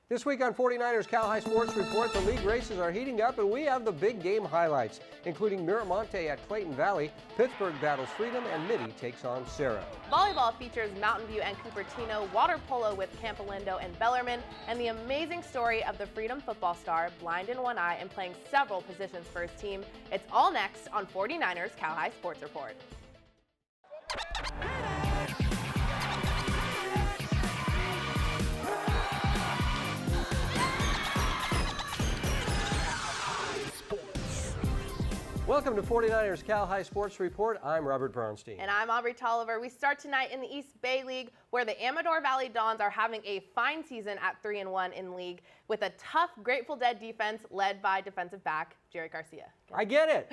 This week on 49ers Cal High Sports Report, the league races are heating up and we have the big game highlights, including Miramonte at Clayton Valley, Pittsburgh battles Freedom, and Mitty takes on Serra. Volleyball features Mountain View and Cupertino, water polo with Campolindo and Bellarmine, and the amazing story of the Freedom football star, blind in one eye and playing several positions for his team. It's all next on 49ers Cal High Sports Report. Welcome to 49ers Cal High Sports Report. I'm Robert Braunstein. And I'm Aubrey Tolliver. We start tonight in the East Bay League, where the Amador Valley Dons are having a fine season at 3-1 in league with a tough Grateful Dead defense led by defensive back Jerry Garcia. I get it.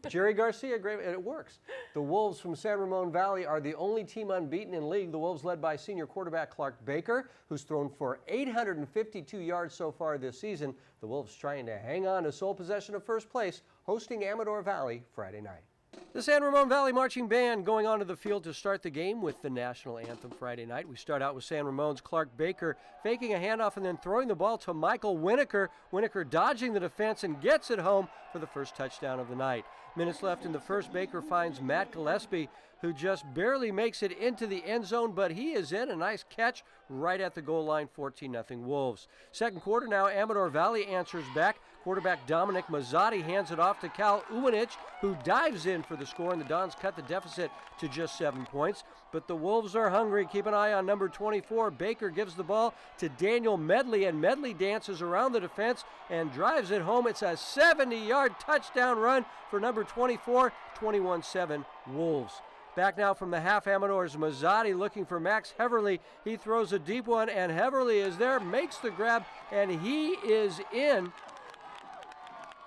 Jerry Garcia, great, and it works. The Wolves from San Ramon Valley are the only team unbeaten in league. The Wolves led by senior quarterback Clark Baker, who's thrown for 852 yards so far this season. The Wolves trying to hang on to sole possession of first place, hosting Amador Valley Friday night. The San Ramon Valley Marching Band going onto the field to start the game with the national anthem Friday night. We start out with San Ramon's Clark Baker faking a handoff and then throwing the ball to Michael Winokur. Winokur dodging the defense and gets it home for the first touchdown of the night. Minutes left in the first, Baker finds Matt Gillespie, who just barely makes it into the end zone, but he is in. A nice catch right at the goal line, 14-0 Wolves. Second quarter now, Amador Valley answers back. Quarterback Dominic Mazzotti hands it off to Cal Uwanich, who dives in for the score, and the Dons cut the deficit to just 7 points. But the Wolves are hungry. Keep an eye on number 24. Baker gives the ball to Daniel Medley, and Medley dances around the defense and drives it home. It's a 70-yard touchdown run for number 24, 21-7 Wolves. Back now from the half, Amador's Mazzotti looking for Max Heverly. He throws a deep one, and Heverly is there, makes the grab, and he is in.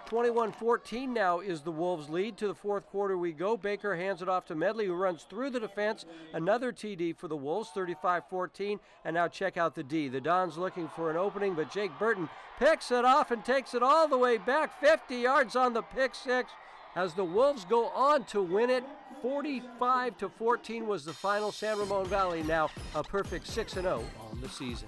21-14 now is the Wolves' lead. To the fourth quarter we go. Baker hands it off to Medley, who runs through the defense. Another TD for the Wolves, 35-14. And now check out the D. The Dons looking for an opening, but Jake Burton picks it off and takes it all the way back. 50 yards on the pick six as the Wolves go on to win it. 45-14 was the final. San Ramon Valley now a perfect 6-0 on the season.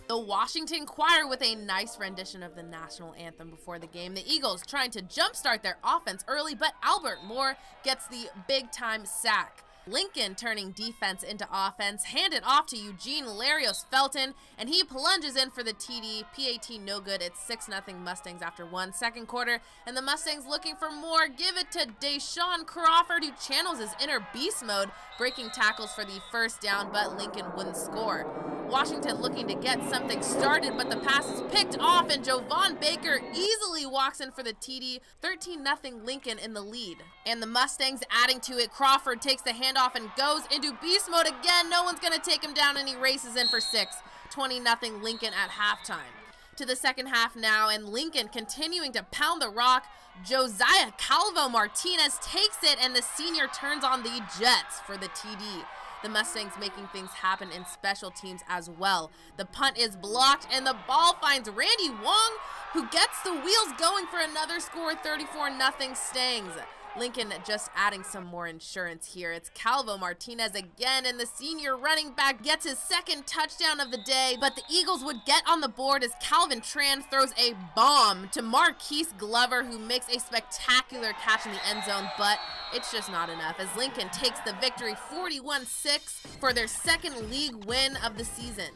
The Washington Choir with a nice rendition of the national anthem before the game. The Eagles trying to jumpstart their offense early, but Albert Moore gets the big-time sack. Lincoln turning defense into offense, hand it off to Eugene Larios Felton, and he plunges in for the TD. PAT no good. It's 6-0 Mustangs after 1 second quarter, and the Mustangs looking for more. Give it to Deshaun Crawford, who channels his inner beast mode, breaking tackles for the first down, but Lincoln wouldn't score. Washington looking to get something started, but the pass is picked off, and Jovan Baker easily walks in for the TD. 13-0 Lincoln in the lead. And the Mustangs adding to it. Crawford takes the handoff and goes into beast mode again. No one's going to take him down, and he races in for 6. 20-0 Lincoln at halftime. To the second half now, and Lincoln continuing to pound the rock. Josiah Calvo Martinez takes it, and the senior turns on the Jets for the TD. The Mustangs making things happen in special teams as well. The punt is blocked, and the ball finds Randy Wong, who gets the wheels going for another score, 34-0 Stangs. Lincoln just adding some more insurance here. It's Calvo Martinez again, and the senior running back gets his second touchdown of the day, but the Eagles would get on the board as Calvin Tran throws a bomb to Marquise Glover, who makes a spectacular catch in the end zone, but it's just not enough as Lincoln takes the victory 41-6 for their second league win of the season.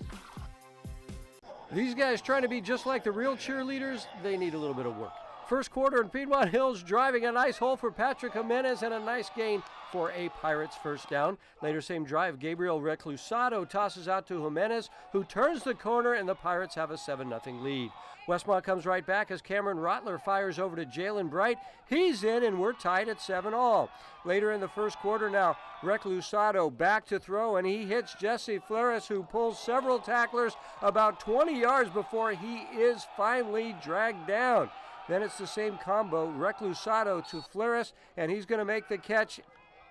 These guys trying to be just like the real cheerleaders, they need a little bit of work. First quarter, and Piedmont Hills driving a nice hole for Patrick Jimenez and a nice gain for a Pirates first down. Later same drive, Gabriel Reclusado tosses out to Jimenez, who turns the corner, and the Pirates have a 7-0 lead. Westmont comes right back as Cameron Rotler fires over to Jaylen Bright. He's in, and we're tied at 7-all. Later in the first quarter now, Reclusado back to throw, and he hits Jesse Flores, who pulls several tacklers about 20 yards before he is finally dragged down. Then it's the same combo, Reclusado to Flores, and he's going to make the catch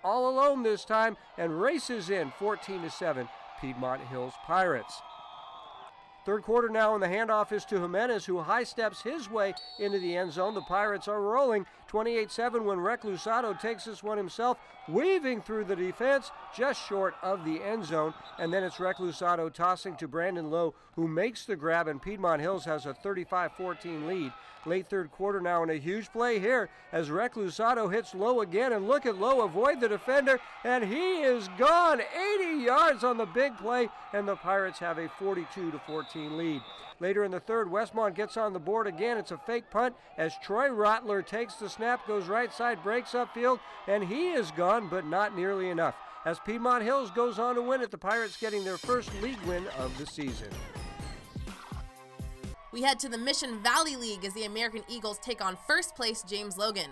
all alone this time and races in 14-7 Piedmont Hills Pirates. Third quarter now, and the handoff is to Jimenez, who high steps his way into the end zone. The Pirates are rolling 28-7 when Reclusado takes this one himself, weaving through the defense just short of the end zone. And then it's Reclusado tossing to Brandon Lowe, who makes the grab, and Piedmont Hills has a 35-14 lead. Late third quarter now, and a huge play here as Reclusado hits Lowe again, and look at Lowe avoid the defender, and he is gone. 80 yards on the big play, and the Pirates have a 42-14 lead. Later in the third, Westmont gets on the board again. It's a fake punt as Troy Rotler takes the snap, goes right side, breaks upfield, and he is gone, but not nearly enough. As Piedmont Hills goes on to win it, the Pirates getting their first league win of the season. We head to the Mission Valley League as the American Eagles take on first place James Logan.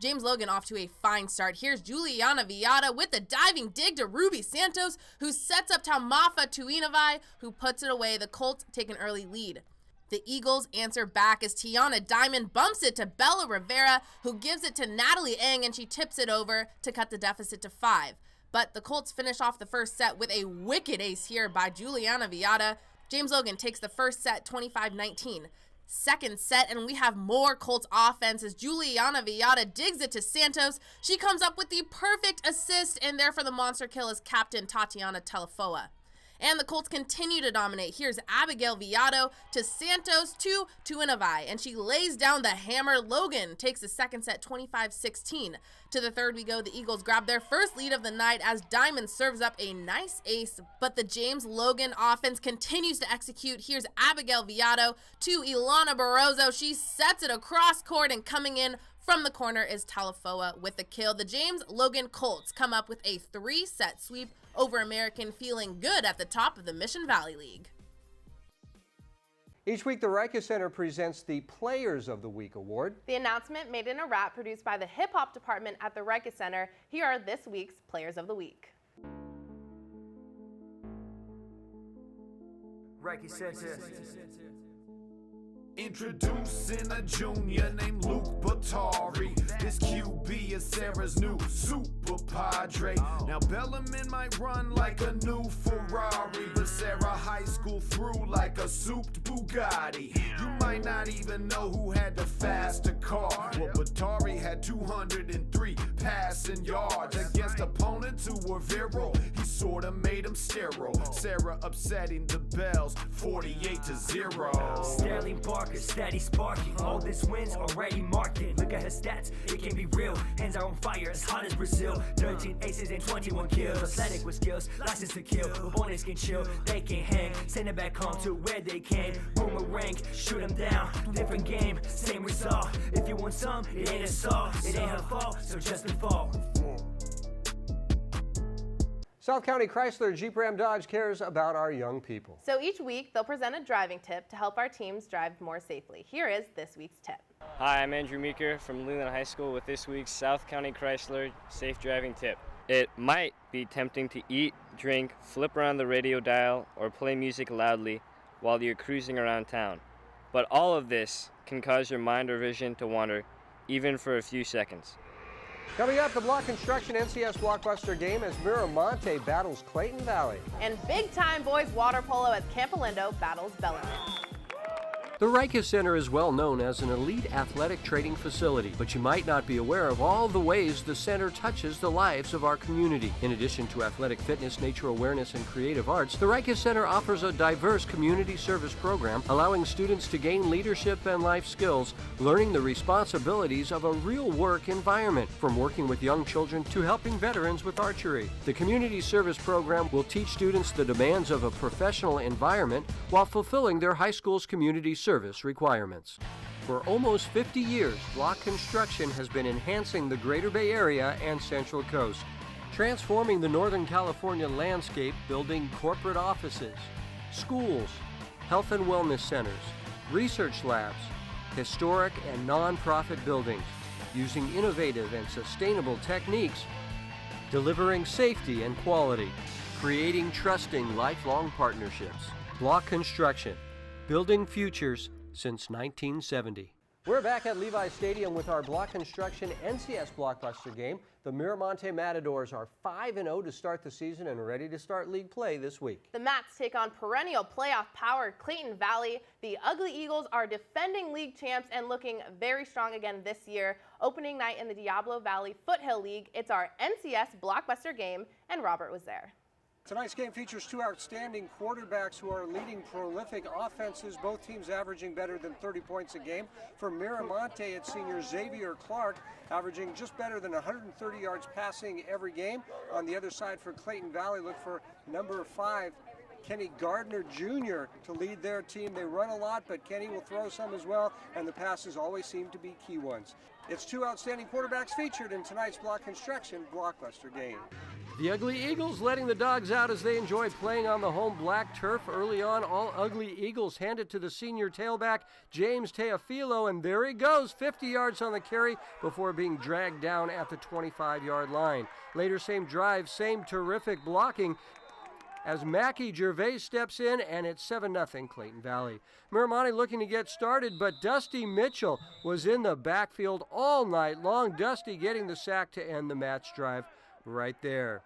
James Logan off to a fine start. Here's Juliana Villada with a diving dig to Ruby Santos, who sets up Taumafa Tuinavai, who puts it away. The Colts take an early lead. The Eagles answer back as Tiana Diamond bumps it to Bella Rivera, who gives it to Natalie Eng, and she tips it over to cut the deficit to 5. But the Colts finish off the first set with a wicked ace here by Juliana Villada. James Logan takes the first set 25-19. Second set, and we have more Colts offense as Juliana Villada digs it to Santos. She comes up with the perfect assist, and there for the monster kill is Captain Tatiana Telefoa. And the Colts continue to dominate. Here's Abigail Villado to Santos to Tuinavai, and she lays down the hammer. Logan takes the second set 25-16. To the third we go. The Eagles grab their first lead of the night as Diamond serves up a nice ace, but the James Logan offense continues to execute. Here's Abigail Villado to Ilana Barroso. She sets it across court, and coming in from the corner is Telefoa with the kill. The James Logan Colts come up with a 3-set sweep over American, feeling good at the top of the Mission Valley League. Each week, the Rica Center presents the Players of the Week Award. The announcement made in a rap produced by the hip hop department at the Rica Center. Here are this week's Players of the Week. Rica Center. Introducing a junior named Luke Batari. This QB is Serra's new super padre. Now Bellarmine might run like a new Ferrari, but Serra High School threw like a souped Bugatti. You might not even know who had the faster car. Well, Batari had 203 passing yards against opponents who were virile. He sorta made them sterile. Serra upsetting the Bells 48-0. Sterling Parker, steady sparking. All this wins already marked it. Look at her stats, it can be real. Hands are on fire, as hot as Brazil. 13 aces and 21 kills. Athletic with skills, license to kill. Opponents can chill, they can hang. Send it back home to where they came. Boomerang, shoot them down. Different game, same result. If you want some, it ain't assault. It ain't her fault, so just fall. South County Chrysler Jeep Ram Dodge cares about our young people. So each week, they'll present a driving tip to help our teams drive more safely. Here is this week's tip. Hi, I'm Andrew Meeker from Leland High School with this week's South County Chrysler Safe Driving Tip. It might be tempting to eat, drink, flip around the radio dial, or play music loudly while you're cruising around town. But all of this can cause your mind or vision to wander, even for a few seconds. Coming up, the Block Construction NCS Blockbuster game as Miramonte battles Clayton Valley. And big-time boys water polo as Campolindo battles Bellarmine. The Rica Center is well known as an elite athletic training facility, but you might not be aware of all the ways the center touches the lives of our community. In addition to athletic fitness, nature awareness, and creative arts, the Rica Center offers a diverse community service program allowing students to gain leadership and life skills, learning the responsibilities of a real work environment, from working with young children to helping veterans with archery. The community service program will teach students the demands of a professional environment while fulfilling their high school's community service requirements. For almost 50 years, Block Construction has been enhancing the Greater Bay Area and Central Coast, transforming the Northern California landscape, building corporate offices, schools, health and wellness centers, research labs, historic and non-profit buildings, using innovative and sustainable techniques, delivering safety and quality, creating trusting lifelong partnerships. Block Construction, building futures since 1970. We're back at Levi's Stadium with our block construction NCS blockbuster game. The Miramonte Matadors are 5-0 to start the season and ready to start league play this week. The Mats take on perennial playoff power Clayton Valley. The Ugly Eagles are defending league champs and looking very strong again this year. Opening night in the Diablo Valley Foothill League. It's our NCS blockbuster game, and Robert was there. Tonight's game features two outstanding quarterbacks who are leading prolific offenses, both teams averaging better than 30 points a game. For Miramonte, it's senior Xavier Clark, averaging just better than 130 yards passing every game. On the other side for Clayton Valley, look for number 5, Kenny Gardner Jr. to lead their team. They run a lot, but Kenny will throw some as well, and the passes always seem to be key ones. It's two outstanding quarterbacks featured in tonight's block construction blockbuster game. The Ugly Eagles letting the dogs out as they enjoy playing on the home black turf. Early on, all Ugly Eagles hand it to the senior tailback, James Teofilo, and there he goes, 50 yards on the carry before being dragged down at the 25-yard line. Later, same drive, same terrific blocking as Mackie Gervais steps in, and it's 7-0 Clayton Valley. Miramonte looking to get started, but Dusty Mitchell was in the backfield all night long. Dusty getting the sack to end the match drive right there.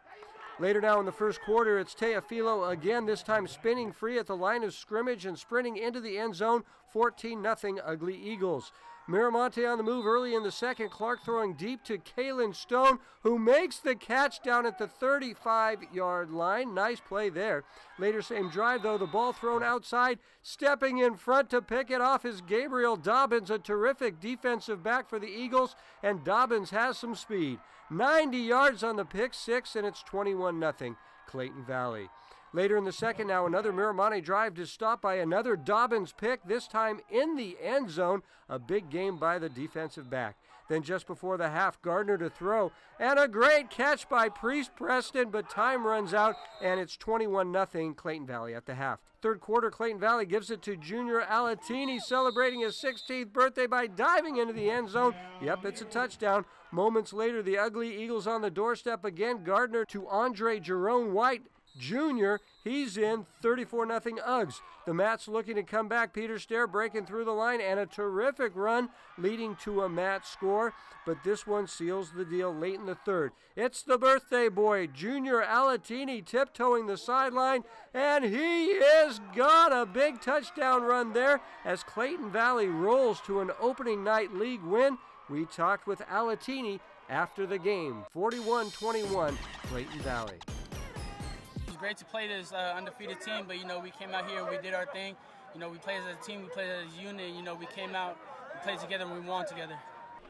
Later now in the first quarter, it's Teofilo again, this time spinning free at the line of scrimmage and sprinting into the end zone, 14-0 Ugly Eagles. Miramonte on the move early in the second. Clark throwing deep to Kalen Stone, who makes the catch down at the 35-yard line. Nice play there. Later same drive, though, the ball thrown outside. Stepping in front to pick it off is Gabriel Dobbins, a terrific defensive back for the Eagles, and Dobbins has some speed. 90 yards on the pick six, and it's 21-0 Clayton Valley. Later in the second now, another Miramonte drive is stopped by another Dobbins pick, this time in the end zone. A big game by the defensive back. Then just before the half, Gardner to throw, and a great catch by Priest Preston, but time runs out, and it's 21-0 Clayton Valley at the half. Third quarter, Clayton Valley gives it to Junior Alatini, celebrating his 16th birthday by diving into the end zone. Yep, it's a touchdown. Moments later, the Ugly Eagles on the doorstep again. Gardner to Andre Jerome White Jr., he's in, 34-0 Uggs. The Mats looking to come back. Peter Stair breaking through the line, and a terrific run leading to a Mat score, but this one seals the deal late in the third. It's the birthday boy, Junior Alatini, tiptoeing the sideline, and he is gone. A big touchdown run there as Clayton Valley rolls to an opening night league win. We talked with Alatini after the game. 41-21 Clayton Valley. It's great to play this undefeated team, but we came out here and we did our thing. We played as a team, we played as a unit. We came out, we played together, and we won together.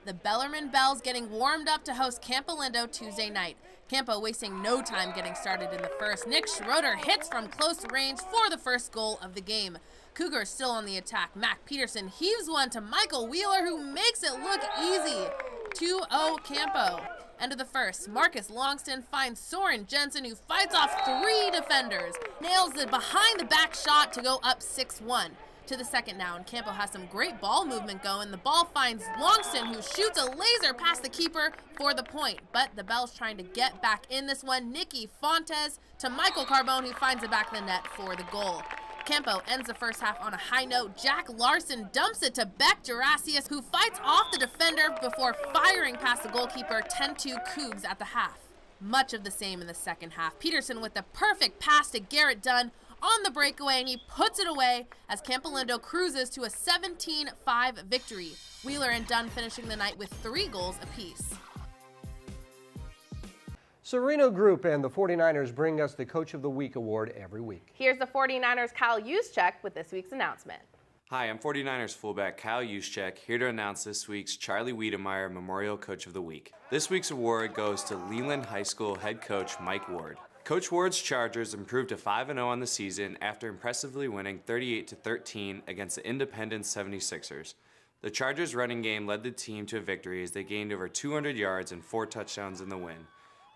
The Bellarmine Bells getting warmed up to host Campolindo Tuesday night. Campo wasting no time getting started in the first. Nick Schroeder hits from close range for the first goal of the game. Cougars still on the attack. Mac Peterson heaves one to Michael Wheeler, who makes it look easy. 2-0 Campo. End of the first, Marcus Longston finds Soren Jensen, who fights off 3 defenders. Nails the behind-the-back shot to go up 6-1. To the second now, and Campo has some great ball movement going. The ball finds Longston, who shoots a laser past the keeper for the point. But the Bells trying to get back in this one. Nicky Fontes to Michael Carbone, who finds it back in the net for the goal. Campo ends the first half on a high note. Jack Larson dumps it to Beck Jurassius, who fights off the defender before firing past the goalkeeper. 10-2 Cougs at the half. Much of the same in the second half. Peterson with the perfect pass to Garrett Dunn on the breakaway, and he puts it away as Campolindo cruises to a 17-5 victory. Wheeler and Dunn finishing the night with 3 goals apiece. Sereno Group and the 49ers bring us the Coach of the Week award every week. Here's the 49ers' Kyle Juszczyk with this week's announcement. Hi, I'm 49ers fullback Kyle Juszczyk, here to announce this week's Charlie Wiedemeyer Memorial Coach of the Week. This week's award goes to Leland High School head coach Mike Ward. Coach Ward's Chargers improved to 5-0 on the season after impressively winning 38-13 against the Independence 76ers. The Chargers' running game led the team to a victory as they gained over 200 yards and 4 touchdowns in the win.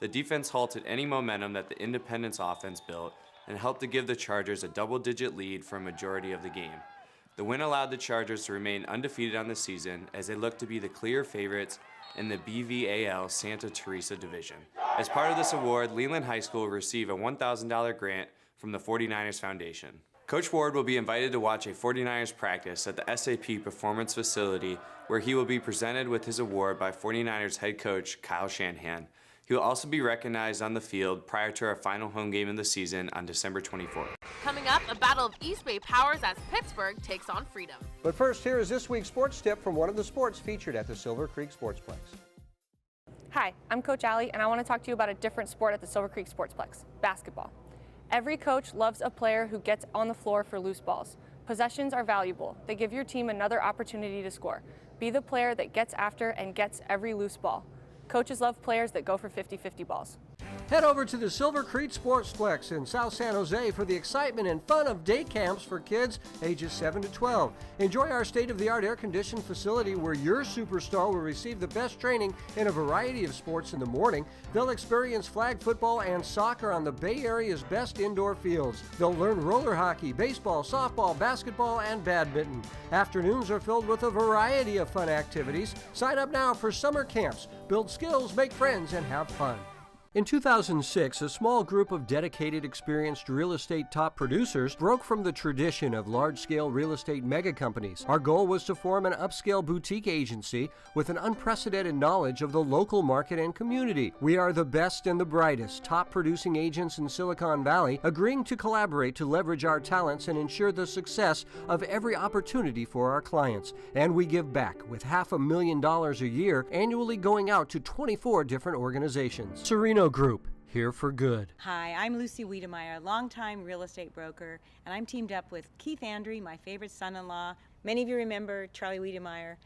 The defense halted any momentum that the Independence offense built and helped to give the Chargers a double-digit lead for a majority of the game. The win allowed the Chargers to remain undefeated on the season as they look to be the clear favorites in the BVAL Santa Teresa division. As part of this award, Leland High School will receive a $1,000 grant from the 49ers Foundation. Coach Ward will be invited to watch a 49ers practice at the SAP Performance Facility, where he will be presented with his award by 49ers head coach Kyle Shanahan. He will also be recognized on the field prior to our final home game of the season on December 24th. Coming up, a battle of East Bay powers as Pittsburgh takes on Freedom. But first, here is this week's sports tip from one of the sports featured at the Silver Creek Sportsplex. Hi, I'm Coach Allie, and I want to talk to you about a different sport at the Silver Creek Sportsplex, basketball. Every coach loves a player who gets on the floor for loose balls. Possessions are valuable. They give your team another opportunity to score. Be the player that gets after and gets every loose ball. Coaches love players that go for 50-50 balls. Head over to the Silver Creek Sportsplex in South San Jose for the excitement and fun of day camps for kids ages 7 to 12. Enjoy our state-of-the-art air-conditioned facility where your superstar will receive the best training in a variety of sports in the morning. They'll experience flag football and soccer on the Bay Area's best indoor fields. They'll learn roller hockey, baseball, softball, basketball, and badminton. Afternoons are filled with a variety of fun activities. Sign up now for summer camps. Build skills, make friends, and have fun. In 2006, a small group of dedicated, experienced real estate top producers broke from the tradition of large-scale real estate mega companies. Our goal was to form an upscale boutique agency with an unprecedented knowledge of the local market and community. We are the best and the brightest top producing agents in Silicon Valley, agreeing to collaborate to leverage our talents and ensure the success of every opportunity for our clients. And we give back with $500,000 a year, annually going out to 24 different organizations. Sereno Group, here for good. Hi, I'm Lucy Wiedemeyer, longtime real estate broker, and I'm teamed up with Keith Andry, my favorite son-in-law. Many of you remember Charlie Wiedemeyer,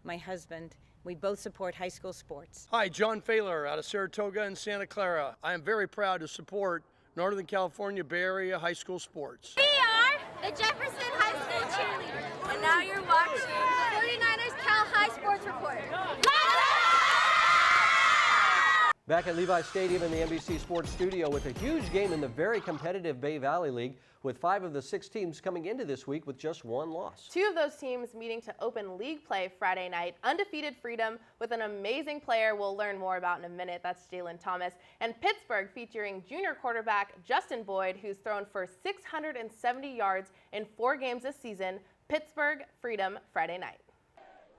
my husband. We both support high school sports. Hi, John Failer out of Saratoga and Santa Clara. I am very proud to support Northern California Bay Area high school sports. We are the Jefferson High School cheerleaders, and now you're watching the 49ers Cal High Sports Report. Back at Levi Stadium in the NBC Sports Studio with a huge game in the very competitive Bay Valley League, with 5 of the 6 teams coming into this week with just 1 loss. 2 of those teams meeting to open league play Friday night. Undefeated Freedom with an amazing player we'll learn more about in a minute. That's Jaylen Thomas. And Pittsburgh featuring junior quarterback Justin Boyd, who's thrown for 670 yards in 4 games this season. Pittsburgh Freedom Friday night.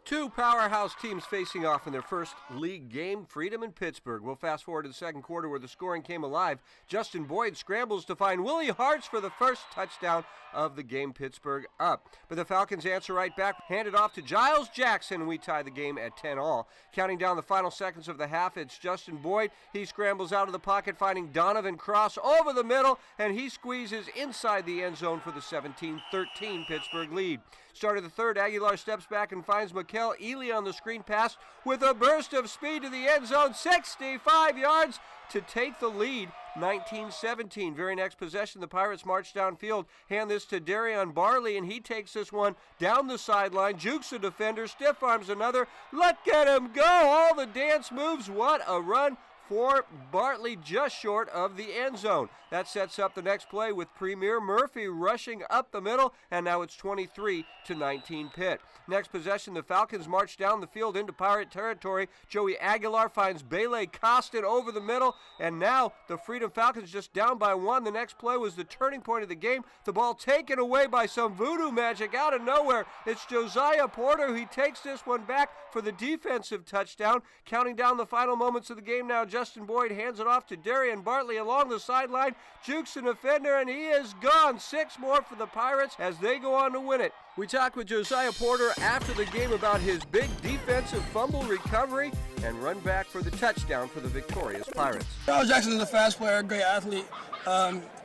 2 powerhouse teams facing off in their first league game, Freedom and Pittsburgh. We'll fast forward to the second quarter where the scoring came alive. Justin Boyd scrambles to find Willie Hartz for the first touchdown of the game, Pittsburgh up. But the Falcons answer right back, handed off to Giles Jackson, and we tie the game at 10-all. Counting down the final seconds of the half, it's Justin Boyd. He scrambles out of the pocket, finding Donovan Cross over the middle, and he squeezes inside the end zone for the 17-13 Pittsburgh lead. Start of the third, Aguilar steps back and finds Mikel Ely on the screen pass with a burst of speed to the end zone, 65 yards to take the lead, 19-17. Very next possession, the Pirates march downfield, hand this to Darion Barley, and he takes this one down the sideline, jukes a defender, stiff arms another. Look at him go, all the dance moves, what a run for Bartley, just short of the end zone. That sets up the next play with Premier Murphy rushing up the middle, and now it's 23-19 Pitt. Next possession, the Falcons march down the field into Pirate territory. Joey Aguilar finds Bele Costin over the middle, and now the Freedom Falcons just down by 1. The next play was the turning point of the game. The ball taken away by some voodoo magic out of nowhere. It's Josiah Porter. He takes this one back for the defensive touchdown. Counting down the final moments of the game now, Justin Boyd hands it off to Darion Bartley along the sideline, jukes an offender, and he is gone. 6 more for the Pirates as they go on to win it. We talked with Josiah Porter after the game about his big defensive fumble recovery and run back for the touchdown for the victorious Pirates. Giles Jackson is a fast player, great athlete.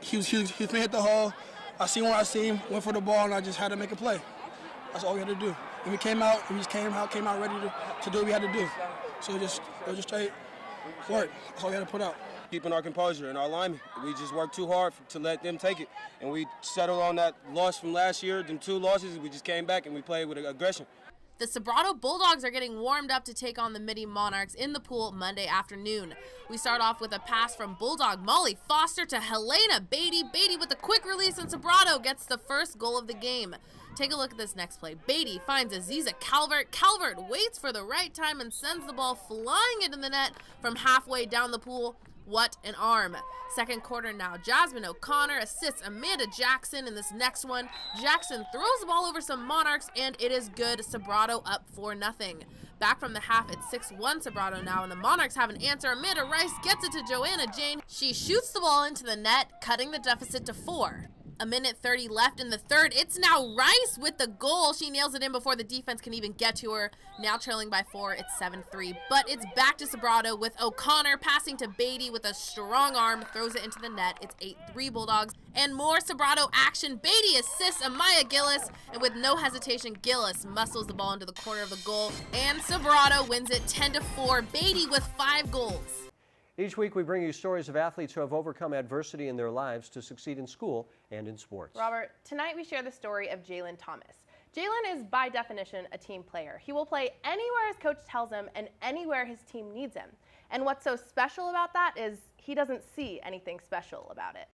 He was hit the hole. I seen what I seen, went for the ball, and I just had to make a play. That's all we had to do. And we came out ready to do what we had to do. So it was just straight work. That's all we had to put out. Keeping our composure and our alignment. We just worked too hard to let them take it. And we settled on that loss from last year, them 2 losses. We just came back and we played with aggression. The Sobrato Bulldogs are getting warmed up to take on the Mitty Monarchs in the pool Monday afternoon. We start off with a pass from Bulldog Molly Foster to Helena Beatty. Beatty with a quick release, and Sobrato gets the first goal of the game. Take a look at this next play. Beatty finds Aziza Calvert. Calvert waits for the right time and sends the ball flying into the net from halfway down the pool. What an arm. Second quarter now. Jasmine O'Connor assists Amanda Jackson in this next one. Jackson throws the ball over some Monarchs, and it is good. Sobrato up 4-0. Back from the half, it's 6-1 Sobrato now, and the Monarchs have an answer. Amanda Rice gets it to Joanna Jane. She shoots the ball into the net, cutting the deficit to 4. A minute 30 left in the third. It's now Rice with the goal. She nails it in before the defense can even get to her. Now trailing by 4, it's 7-3. But it's back to Sobrato with O'Connor passing to Beatty with a strong arm. Throws it into the net. It's 8-3 Bulldogs. And more Sobrato action. Beatty assists Amaya Gillis. And with no hesitation, Gillis muscles the ball into the corner of the goal. And Sobrato wins it 10-4. Beatty with 5 goals. Each week we bring you stories of athletes who have overcome adversity in their lives to succeed in school and in sports. Robert, tonight we share the story of Jaylen Thomas. Jaylen is by definition a team player. He will play anywhere his coach tells him and anywhere his team needs him. And what's so special about that is he doesn't see anything special about it.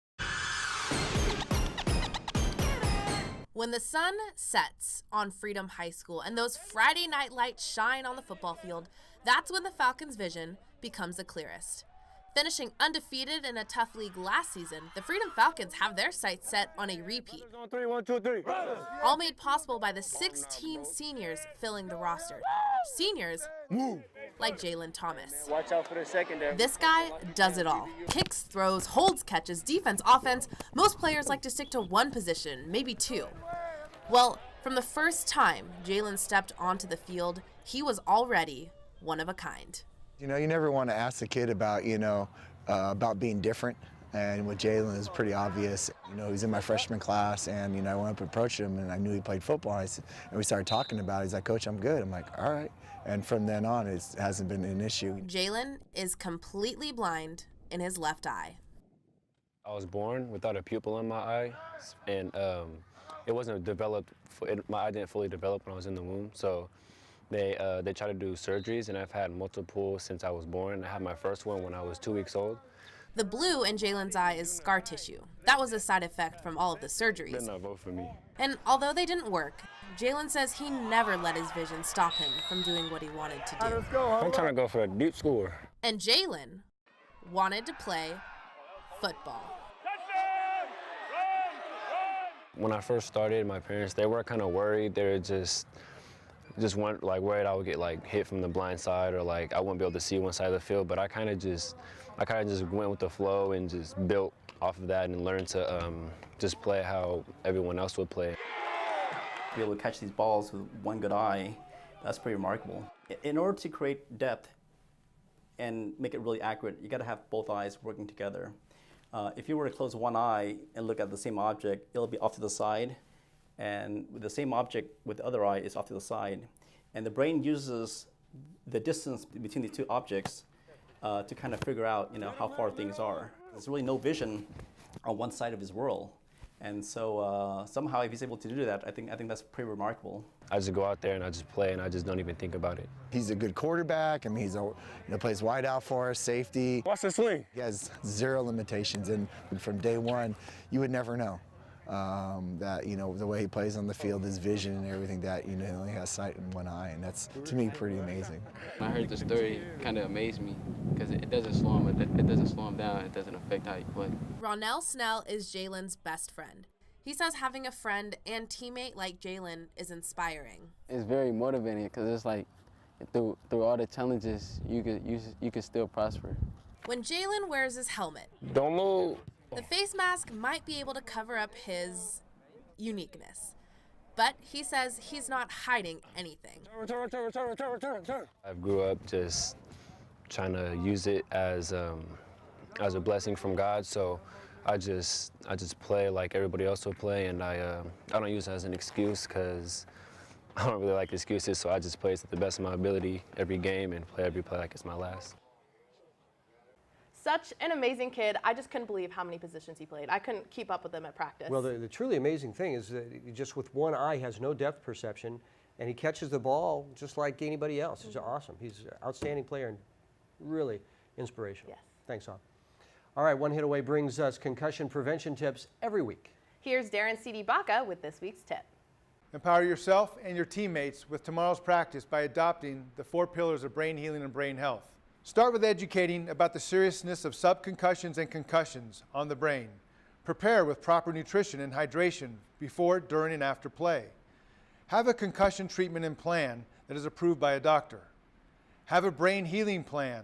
When the sun sets on Freedom High School and those Friday night lights shine on the football field, that's when the Falcons' vision becomes the clearest. Finishing undefeated in a tough league last season, the Freedom Falcons have their sights set on a repeat. 1, 2, 3. All made possible by the 16 seniors filling the roster. Seniors like Jaylen Thomas. Watch out for the secondary. This guy does it all. Kicks, throws, holds, catches, defense, offense. Most players like to stick to one position, maybe 2. Well, from the first time Jaylen stepped onto the field, he was already one of a kind. You know, you never want to ask the kid about, about being different. And with Jaylen, it's pretty obvious. You know, he's in my freshman class, and, I went up and approached him, and I knew he played football. And we started talking about it. He's like, Coach, I'm good. I'm like, all right. And from then on, it hasn't been an issue. Jaylen is completely blind in his left eye. I was born without a pupil in my eye, and it wasn't developed. My eye didn't fully develop when I was in the womb, so they try to do surgeries, and I've had multiple since I was born. I had my first one when I was 2 weeks old. The blue in Jaylen's eye is scar tissue. That was a side effect from all of the surgeries. Did not vote for me. And although they didn't work, Jaylen says he never let his vision stop him from doing what he wanted to do. I'm trying to go for a deep score. And Jaylen wanted to play football. When I first started, my parents, they were kind of worried. They were just worried I would get hit from the blind side, or I wouldn't be able to see one side of the field. But I kind of just went with the flow and just built off of that and learned to just play how everyone else would play. To be able to catch these balls with one good eye, that's pretty remarkable. In order to create depth and make it really accurate, you got to have both eyes working together. If you were to close one eye and look at the same object, it'll be off to the side. And with the same object with the other eye is off to the side. And the brain uses the distance between the two objects to kind of figure out, how far things are. There's really no vision on one side of his world. And so somehow if he's able to do that, I think that's pretty remarkable. I just go out there and I just play and I just don't even think about it. He's a good quarterback. I mean, plays wide out for us, safety. Watch the swing. He has 0 limitations, and from day one, you would never know. That the way he plays on the field, his vision and everything, that he only has sight in one eye, and that's to me pretty amazing. When I heard the story, it kind of amazed me because it doesn't slow him. It doesn't slow him down. It doesn't affect how you play. Ronell Snell is Jaylen's best friend. He says having a friend and teammate like Jaylen is inspiring. It's very motivating because it's like through all the challenges, you could still prosper. When Jaylen wears his helmet, don't move. The face mask might be able to cover up his uniqueness, but he says he's not hiding anything. I grew up just trying to use it as a blessing from God, so I just play like everybody else would play, and I don't use it as an excuse because I don't really like excuses, so I just play to the best of my ability every game and play every play like it's my last. Such an amazing kid. I just couldn't believe how many positions he played. I couldn't keep up with him at practice. Well, the truly amazing thing is that he just with one eye has no depth perception, and he catches the ball just like anybody else. He's awesome. He's an outstanding player and really inspirational. Yes. Thanks, Hawk. All right, One Hit Away brings us concussion prevention tips every week. Here's Darren C.D. Baca with this week's tip. Empower yourself and your teammates with tomorrow's practice by adopting the 4 pillars of brain healing and brain health. Start with educating about the seriousness of subconcussions and concussions on the brain. Prepare with proper nutrition and hydration before, during, and after play. Have a concussion treatment and plan that is approved by a doctor. Have a brain healing plan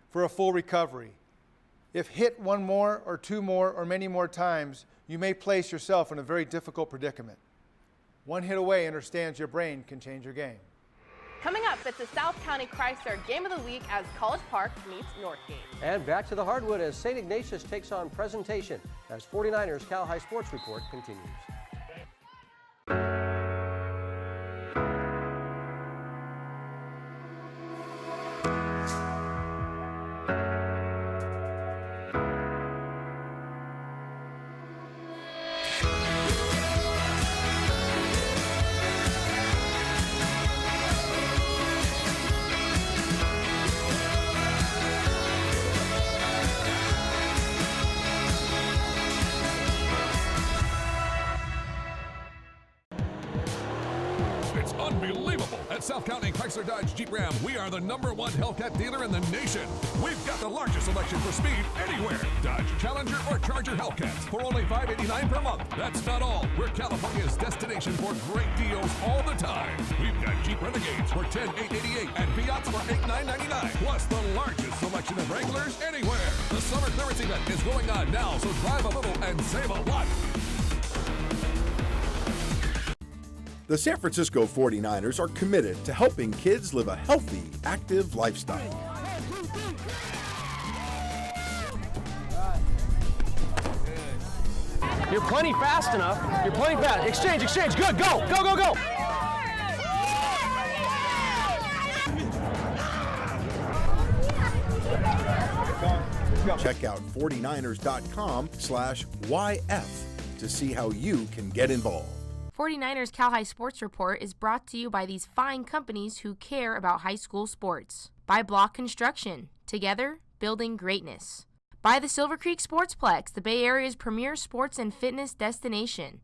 for a full recovery. If hit one more or two more or many more times, you may place yourself in a very difficult predicament. One hit away understands your brain can change your game. Coming up, it's the South County Chrysler Game of the Week as College Park meets Northgate. And back to the hardwood as St. Ignatius takes on Presentation as 49ers Cal High Sports Report continues. It's unbelievable. At South County Chrysler Dodge Jeep Ram, we are the #1 Hellcat dealer in the nation. We've got the largest selection for speed anywhere. Dodge Challenger or Charger Hellcats for only $589 per month. That's not all. We're California's destination for great deals all the time. We've got Jeep Renegades for $10,888 and Fiats for $8,999. Plus the largest selection of Wranglers anywhere. The summer clearance event is going on now, so drive a little and save a lot. The San Francisco 49ers are committed to helping kids live a healthy, active lifestyle. You're plenty fast enough. You're plenty fast. Exchange, exchange. Good, go, go, go, go. Check out 49ers.com/YF to see how you can get involved. 49ers Cal High Sports Report is brought to you by these fine companies who care about high school sports. By Block Construction, together building greatness. By the Silver Creek Sportsplex, the Bay Area's premier sports and fitness destination.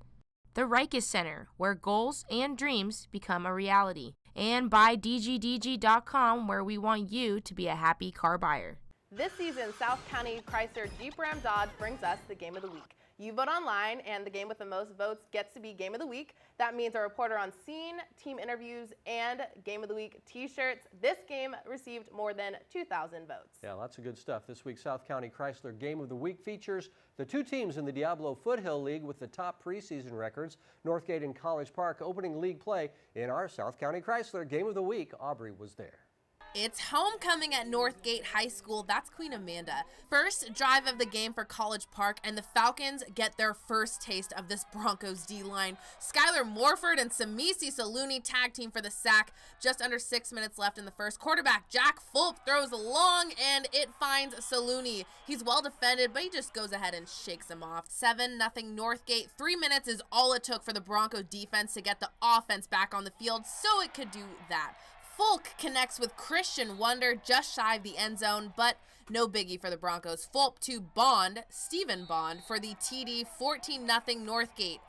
The Rikes Center, where goals and dreams become a reality. And by DGDG.com, where we want you to be a happy car buyer. This season, South County Chrysler Jeep Ram Dodge brings us the Game of the Week. You vote online, and the game with the most votes gets to be Game of the Week. That means a reporter on scene, team interviews, and Game of the Week t-shirts. This game received more than 2,000 votes. Yeah, lots of good stuff. This week's South County Chrysler Game of the Week features the two teams in the Diablo Foothill League with the top preseason records, Northgate and College Park, opening league play in our South County Chrysler Game of the Week. Aubrey was there. It's homecoming at Northgate High School. That's Queen Amanda. First drive of the game for College Park, and the Falcons get their first taste of this Broncos D-line. Skylar Morford and Samisi Saluni tag team for the sack. Just under 6 minutes left in the first. Quarterback Jack Fulp throws long, and it finds Saluni. He's well defended, but he just goes ahead and shakes him off. 7-0 Northgate. 3 minutes is all it took for the Bronco defense to get the offense back on the field, so it could do that. Fulk connects with Christian Wonder just shy of the end zone, but no biggie for the Broncos. Fulp to Bond, Stephen Bond, for the TD. 14-0 Northgate.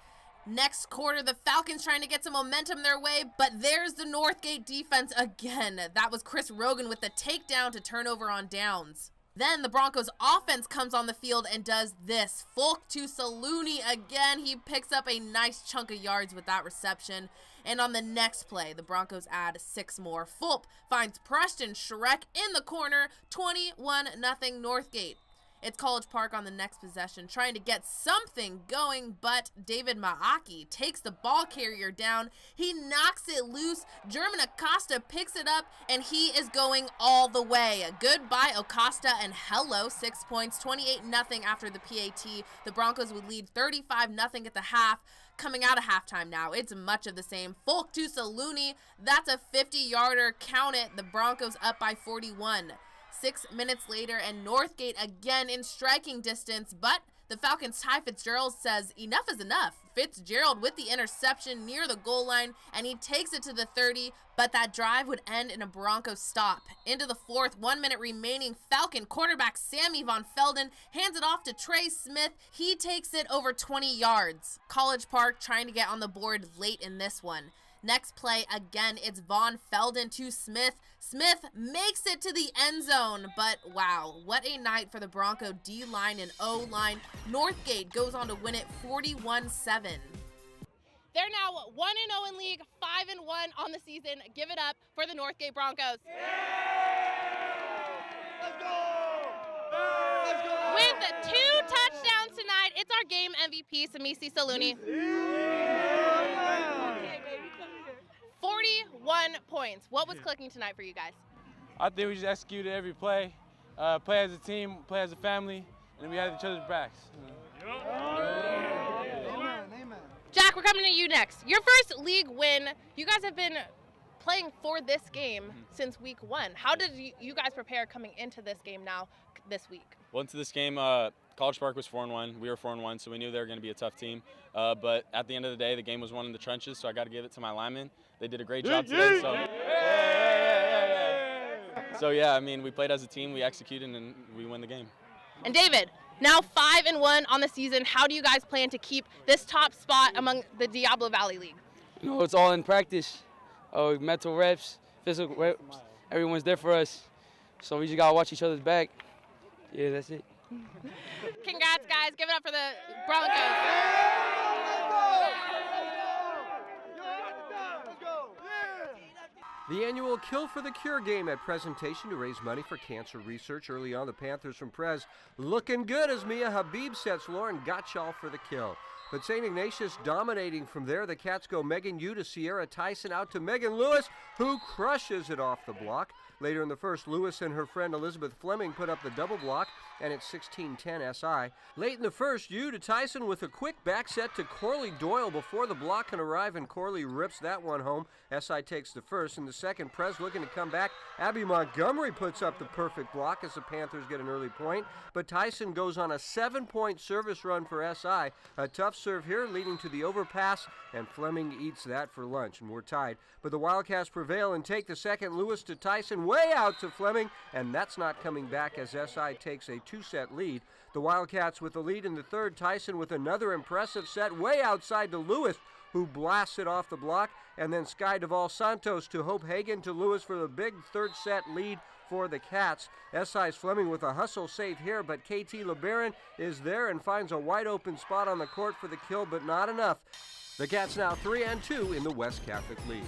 Next quarter, the Falcons trying to get some momentum their way, but there's the Northgate defense again. That was Chris Rogan with the takedown to turnover on downs. Then the Broncos offense comes on the field and does this. Fulk to Saluni again. He picks up a nice chunk of yards with that reception. And on the next play, the Broncos add 6 more. Fulp finds Preston Shrek in the corner. 21-0 Northgate. It's College Park on the next possession, trying to get something going, but David Maaki takes the ball carrier down. He knocks it loose. German Acosta picks it up, and he is going all the way. Goodbye, Acosta, and hello, 6 points. 28-0 after the PAT. The Broncos would lead 35-0 at the half. Coming out of halftime now, it's much of the same. Fulk to Saluni. That's a 50-yarder. Count it. The Broncos up by 41. 6 minutes later, and Northgate again in striking distance, but the Falcons' Ty Fitzgerald says enough is enough. Fitzgerald with the interception near the goal line, and he takes it to the 30, but that drive would end in a Broncos stop. Into the fourth, 1 minute remaining. Falcon quarterback Sammy Von Felden hands it off to Trey Smith. He takes it over 20 yards. College Park trying to get on the board late in this one. Next play, again, it's Von Felden to Smith. Smith makes it to the end zone, but wow, what a night for the Bronco D-line and O-line. Northgate goes on to win it 41-7. They're now 1-0 in league, 5-1 on the season. Give it up for the Northgate Broncos. Let's go! With 2 touchdowns tonight, it's our game MVP, Samisi Saluni. 41 points. What was clicking tonight for you guys? I think we just executed every play, play as a team, play as a family, and we had each other's backs. Jack, we're coming to you next. Your first league win. You guys have been playing for this game since week 1. How did you guys prepare coming into this game now this week? Well, into this game, College Park was 4-1. We were 4-1, so we knew they were going to be a tough team. But at the end of the day, the game was won in the trenches, so I got to give it to my linemen. They did a great job today. So yeah, I mean, we played as a team, we executed, and we win the game. And David, now 5-1 on the season. How do you guys plan to keep this top spot among the Diablo Valley League? You know, it's all in practice. Mental reps, physical reps. Everyone's there for us. So we just got to watch each other's back. Yeah, that's it. Congrats, guys. Give it up for the Broncos. The annual Kill for the Cure game at presentation to raise money for cancer research. Early on, the Panthers from Prez looking good as Mia Habib sets Lauren Gottschall for the kill. But St. Ignatius dominating from there. The Cats go Megan Yu to Sierra Tyson, out to Megan Lewis, who crushes it off the block. Later in the first, Lewis and her friend Elizabeth Fleming put up the double block, and it's 16-10 SI. Late in the first, Yu to Tyson with a quick back set to Corley Doyle before the block can arrive, and Corley rips that one home. SI takes the first. In the second, Prez looking to come back. Abby Montgomery puts up the perfect block as the Panthers get an early point, but Tyson goes on a 7-point service run for SI. A tough serve here leading to the overpass, and Fleming eats that for lunch, and we're tied. But the Wildcats prevail and take the second. Lewis to Tyson, way out to Fleming, and that's not coming back as SI takes a 2-set lead. The Wildcats with the lead in the third. Tyson with another impressive set way outside to Lewis, who blasts it off the block, and then Sky Duvall Santos to Hope Hagen to Lewis for the big third set lead for the Cats. SI's Fleming with a hustle save here, but KT LeBaron is there and finds a wide open spot on the court for the kill, but not enough. The Cats now 3-2 in the West Catholic League.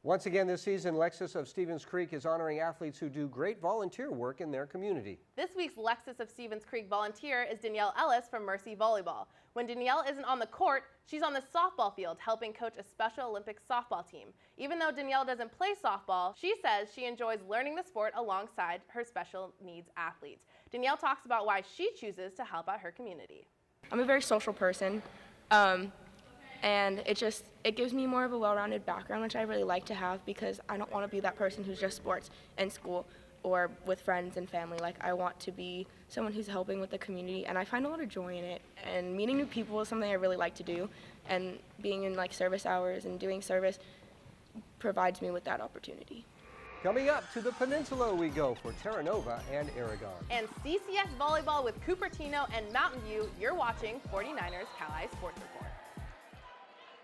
Once again this season, Lexus of Stevens Creek is honoring athletes who do great volunteer work in their community. This week's Lexus of Stevens Creek volunteer is Danielle Ellis from Mercy Volleyball. When Danielle isn't on the court, she's on the softball field helping coach a Special Olympics softball team. Even though Danielle doesn't play softball, she says she enjoys learning the sport alongside her special needs athletes. Danielle talks about why she chooses to help out her community. I'm a very social person. And it gives me more of a well-rounded background, which I really like to have, because I don't want to be that person who's just sports and school or with friends and family. Like, I want to be someone who's helping with the community, and I find a lot of joy in it. And meeting new people is something I really like to do, and being in like service hours and doing service provides me with that opportunity. Coming up to the Peninsula we go for Terra Nova and Aragon. And CCS Volleyball with Cupertino and Mountain View. You're watching 49ers Cal High Sports Report.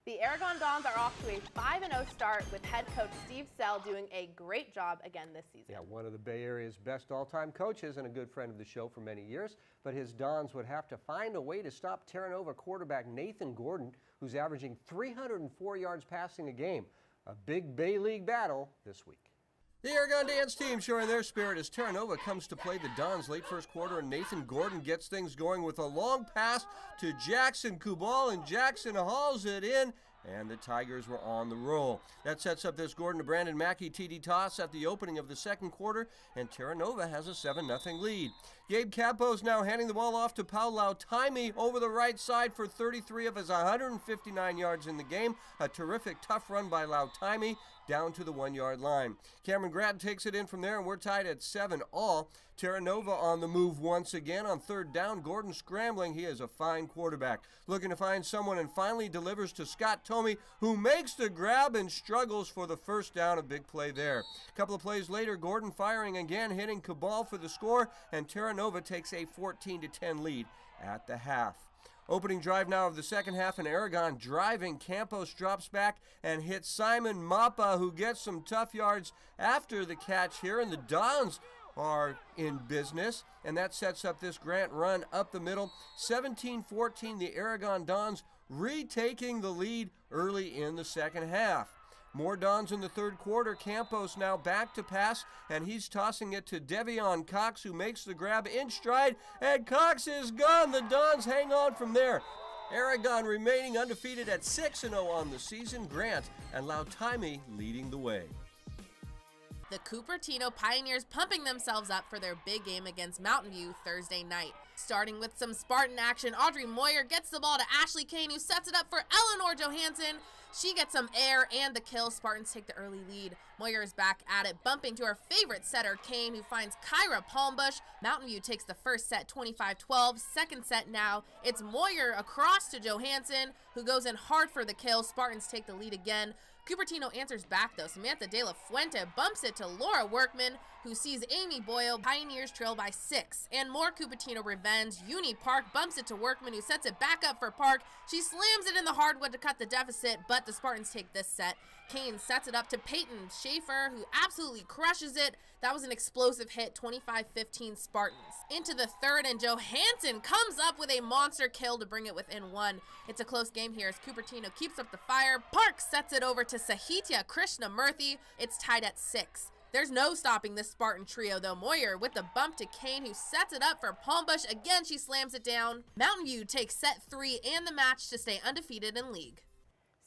The Aragon Dons are off to a 5-0 start with head coach Steve Sell doing a great job again this season. Yeah, one of the Bay Area's best all-time coaches and a good friend of the show for many years. But his Dons would have to find a way to stop Terra Nova quarterback Nathan Gordon, who's averaging 304 yards passing a game. A big Bay League battle this week. The Aragon dance team showing their spirit as Terra Nova comes to play the Dons late first quarter, and Nathan Gordon gets things going with a long pass to Jackson Kubal, and Jackson hauls it in, and the Tigers were on the roll. That sets up this Gordon to Brandon Mackey TD toss at the opening of the second quarter, and Terra Nova has a 7-0 lead. Gabe Campos now handing the ball off to Paul Lautaimi over the right side for 33 of his 159 yards in the game. A terrific tough run by Lautaimi down to the 1-yard line. Cameron Grad takes it in from there, and we're tied at 7-all. Terra Nova on the move once again on third down. Gordon scrambling. He is a fine quarterback. Looking to find someone and finally delivers to Scott Tomey, who makes the grab and struggles for the first down. A big play there. A couple of plays later, Gordon firing again, hitting Cabal for the score, and Terra Nova takes a 14-10 lead at the half. Opening drive now of the second half, and Aragon driving. Campos drops back and hits Simon Mappa, who gets some tough yards after the catch here, and the Dons are in business, and that sets up this Grant run up the middle. 17-14, the Aragon Dons retaking the lead early in the second half. More Dons in the third quarter. Campos now back to pass, and he's tossing it to Devion Cox, who makes the grab in stride, and Cox is gone. The Dons hang on from there. Aragon remaining undefeated at 6-0 on the season. Grant and Lautimi leading the way. The Cupertino Pioneers pumping themselves up for their big game against Mountain View Thursday night. Starting with some Spartan action, Audrey Moyer gets the ball to Ashley Kane, who sets it up for Eleanor Johansson. She gets some air and the kill. Spartans take the early lead. Moyer is back at it, bumping to her favorite setter, Kane, who finds Kyra Palmbush. Mountain View takes the first set 25-12. Second set now, it's Moyer across to Johansson, who goes in hard for the kill. Spartans take the lead again. Cupertino answers back though. Samantha De La Fuente bumps it to Laura Workman, who sees Amy Boyle. Pioneers trail by 6. And more Cupertino revenge. Uni Park bumps it to Workman, who sets it back up for Park. She slams it in the hardwood to cut the deficit, but the Spartans take this set. Kane sets it up to Peyton Schaefer, who absolutely crushes it. That was an explosive hit, 25-15 Spartans. Into the third, and Johansson comes up with a monster kill to bring it within 1. It's a close game here as Cupertino keeps up the fire. Park sets it over to Sahitya Krishnamurthy. It's tied at 6. There's no stopping this Spartan trio though. Moyer with the bump to Kane, who sets it up for Palmbush. Again, she slams it down. Mountain View takes set 3 and the match to stay undefeated in league.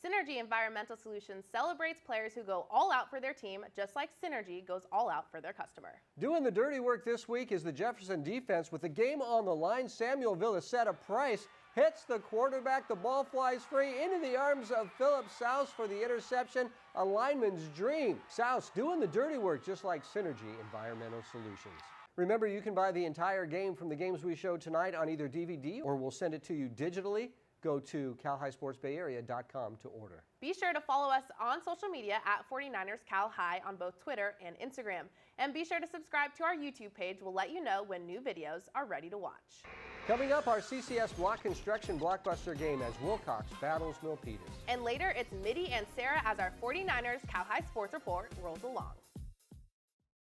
Synergy Environmental Solutions celebrates players who go all out for their team, just like Synergy goes all out for their customer. Doing the dirty work this week is the Jefferson defense. With the game on the line, Samuel Villasetta Price hits the quarterback. The ball flies free into the arms of Philip Souse for the interception. A lineman's dream. Souse doing the dirty work, just like Synergy Environmental Solutions. Remember, you can buy the entire game from the games we showed tonight on either DVD or we'll send it to you digitally. Go to CalHighSportsBayArea.com to order. Be sure to follow us on social media at 49ers Cal High on both Twitter and Instagram. And be sure to subscribe to our YouTube page. We'll let you know when new videos are ready to watch. Coming up, our CCS Block Construction Blockbuster game as Wilcox battles Milpitas. And later, it's Mitty and Serra as our 49ers Cal High Sports Report rolls along.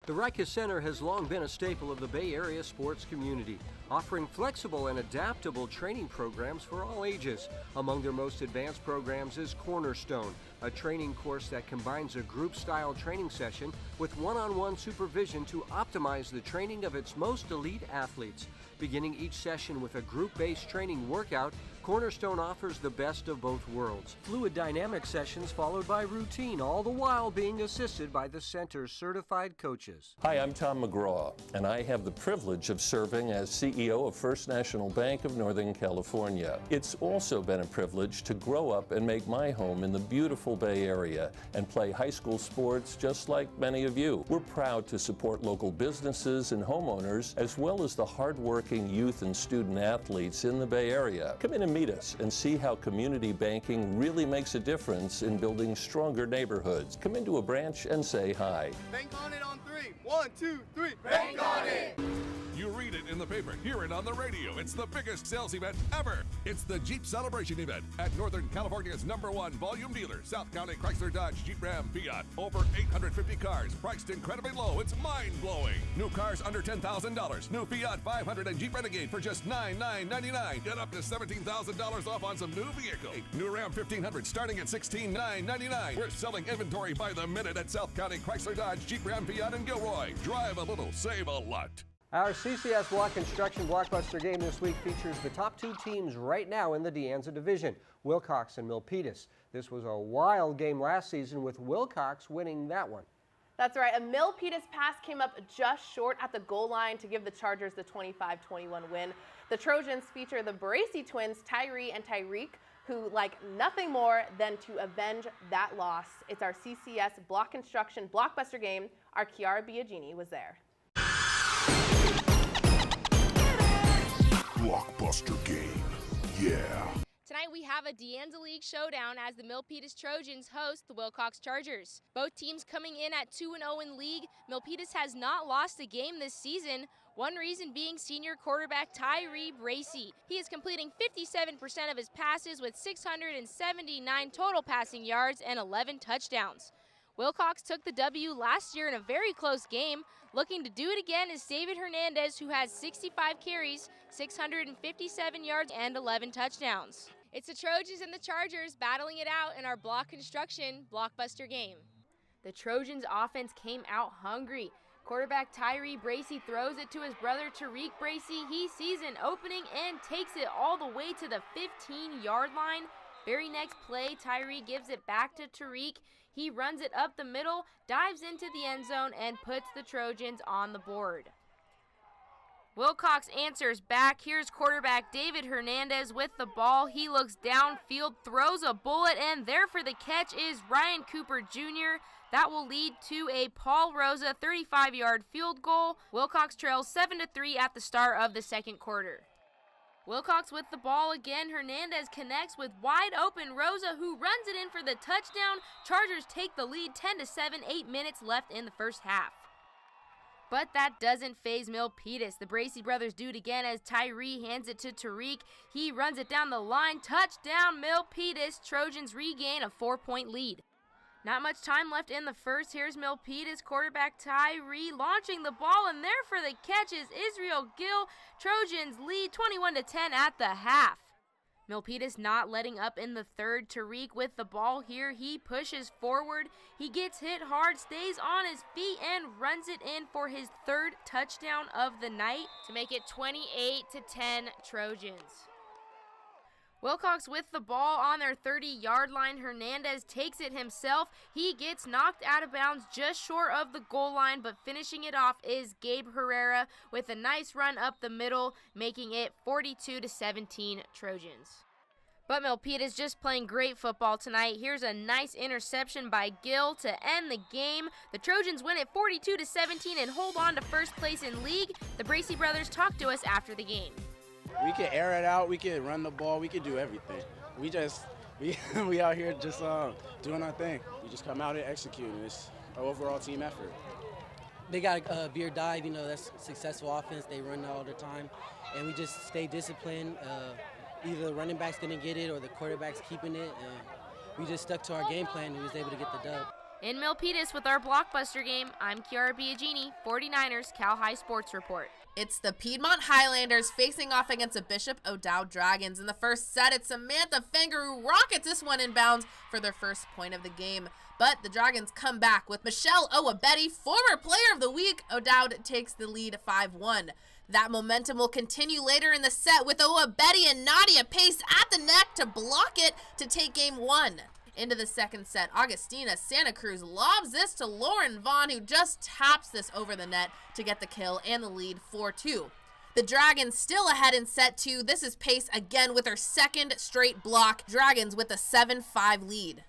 The Rikus Center has long been a staple of the Bay Area sports community, offering flexible and adaptable training programs for all ages. Among their most advanced programs is Cornerstone, a training course that combines a group-style training session with one-on-one supervision to optimize the training of its most elite athletes. Beginning each session with a group-based training workout, Cornerstone offers the best of both worlds. Fluid dynamic sessions followed by routine, all the while being assisted by the center's certified coaches. Hi, I'm Tom McGraw, and I have the privilege of serving as CEO of First National Bank of Northern California. It's also been a privilege to grow up and make my home in the beautiful Bay Area and play high school sports just like many of you. We're proud to support local businesses and homeowners, as well as the hardworking youth and student athletes in the Bay Area. Come in and meet us and see how community banking really makes a difference in building stronger neighborhoods. Come into a branch and say hi. Bank on it on 3. 1, 2, 3. Bank on it! You read it in the paper, hear it on the radio. It's the biggest sales event ever. It's the Jeep Celebration Event at Northern California's #1 volume dealer, South County Chrysler Dodge Jeep Ram Fiat. Over 850 cars, priced incredibly low. It's mind-blowing. New cars under $10,000. New Fiat 500 and Jeep Renegade for just $9,999. Get up to $17,000 off on some new vehicles. New Ram 1500 starting at $16,999. We're selling inventory by the minute at South County Chrysler Dodge Jeep Ram Fiat and Gilroy. Drive a little, save a lot. Our CCS Block Construction Blockbuster game this week features the top 2 teams right now in the De Anza division, Wilcox and Milpitas. This was a wild game last season with Wilcox winning that one. That's right. A Milpitas pass came up just short at the goal line to give the Chargers the 25-21 win. The Trojans feature the Bracy twins, Tyree and Tyreek, who like nothing more than to avenge that loss. It's our CCS Block Construction Blockbuster game. Our Chiara Biagini was there. Blockbuster game, yeah. Tonight we have a De Anza League showdown as the Milpitas Trojans host the Wilcox Chargers. Both teams coming in at 2-0 in league. Milpitas has not lost a game this season, One reason being senior quarterback Tyree Bracey. He is completing 57% of his passes with 679 total passing yards and 11 touchdowns. Wilcox took the W last year in a very close game. Looking to do it again is David Hernandez, who has 65 carries, 657 yards, and 11 touchdowns. It's the Trojans and the Chargers battling it out in our block construction blockbuster game. The Trojans offense came out hungry. Quarterback Tyree Bracey throws it to his brother Tariq Bracey. He sees an opening and takes it all the way to the 15-yard line. Very next play, Tyree gives it back to Tariq. He runs it up the middle, dives into the end zone, and puts the Trojans on the board. Wilcox answers back. Here's quarterback David Hernandez with the ball. He looks downfield, throws a bullet, and there for the catch is Ryan Cooper Jr. That will lead to a Paul Rosa 35-yard field goal. Wilcox trails 7-3 at the start of the second quarter. Wilcox with the ball again. Hernandez connects with wide open Rosa, who runs it in for the touchdown. Chargers take the lead 10-7, 8 minutes left in the first half. But that doesn't faze Milpitas. The Bracey brothers do it again as Tyree hands it to Tariq. He runs it down the line. Touchdown Milpitas. Trojans regain a 4-point lead. Not much time left in the first. Here's Milpitas quarterback Tyree launching the ball, and there for the catch is Israel Gill. Trojans lead 21-10 at the half. Milpitas not letting up in the third. Tariq with the ball here. He pushes forward. He gets hit hard, stays on his feet, and runs it in for his third touchdown of the night to make it 28-10 Trojans. Wilcox with the ball on their 30-yard line. Hernandez takes it himself. He gets knocked out of bounds just short of the goal line, but finishing it off is Gabe Herrera with a nice run up the middle, making it 42-17 Trojans. But Milpitas just playing great football tonight. Here's a nice interception by Gill to end the game. The Trojans win it 42-17 and hold on to first place in league. The Bracey brothers talked to us after the game. We can air it out, we can run the ball, we can do everything. We out here just doing our thing. We just come out and execute. It's an overall team effort. They got a beer dive, that's successful offense. They run all the time, and we just stay disciplined. Either the running backs didn't get it or the quarterback's keeping it, and we just stuck to our game plan and we was able to get the dub. In Milpitas with our blockbuster game, I'm Kiara Biagini, 49ers Cal High Sports Report. It's the Piedmont Highlanders facing off against the Bishop O'Dowd Dragons. In the first set, it's Samantha Fenger who rockets this one inbounds for their first point of the game. But the Dragons come back with Michelle Owabedi, former player of the week. O'Dowd takes the lead 5-1. That momentum will continue later in the set with Owabedi and Nadia Pace at the neck to block it to take game one. Into the second set, Augustina Santa Cruz lobs this to Lauren Vaughn, who just taps this over the net to get the kill and the lead 4-2. The Dragons still ahead in set two. This is Pace again with her second straight block. Dragons with a 7-5 lead.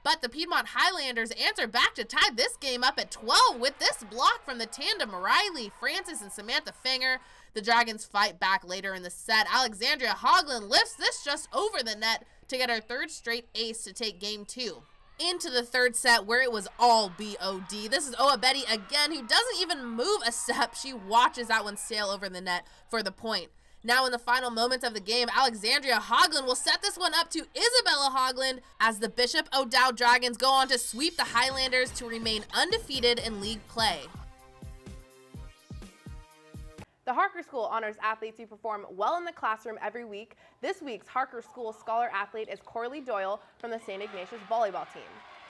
But the Piedmont Highlanders answer back to tie this game up at 12 with this block from the tandem Riley Francis and Samantha Fenger. The Dragons fight back later in the set. Alexandria Hoagland lifts this just over the net to get her third straight ace to take game two. Into the third set where it was all BOD. This is Owabedi again, who doesn't even move a step. She watches that one sail over the net for the point. Now in the final moments of the game, Alexandria Hoagland will set this one up to Isabella Hoagland as the Bishop O'Dowd Dragons go on to sweep the Highlanders to remain undefeated in league play. The Harker School honors athletes who perform well in the classroom every week. This week's Harker School Scholar athlete is Corley Doyle from the St. Ignatius volleyball team.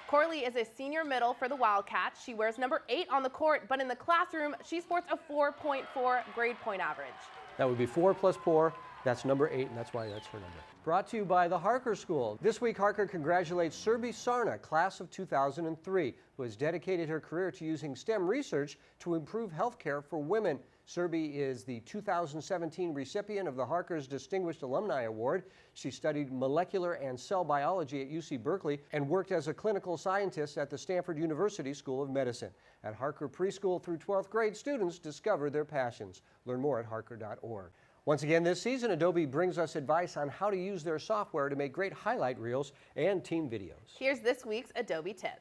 Corley is a senior middle for the Wildcats. She wears number 8 on the court, but in the classroom, she sports a 4.4 grade point average. That would be 4 plus 4. That's number 8, and that's why that's her number. Brought to you by the Harker School. This week, Harker congratulates Serbi Sarna, class of 2003, who has dedicated her career to using STEM research to improve health care for women. Serbi is the 2017 recipient of the Harker's Distinguished Alumni Award. She studied molecular and cell biology at UC Berkeley and worked as a clinical scientist at the Stanford University School of Medicine. At Harker Preschool through 12th grade, students discover their passions. Learn more at harker.org. Once again this season, Adobe brings us advice on how to use their software to make great highlight reels and team videos. Here's this week's Adobe tip.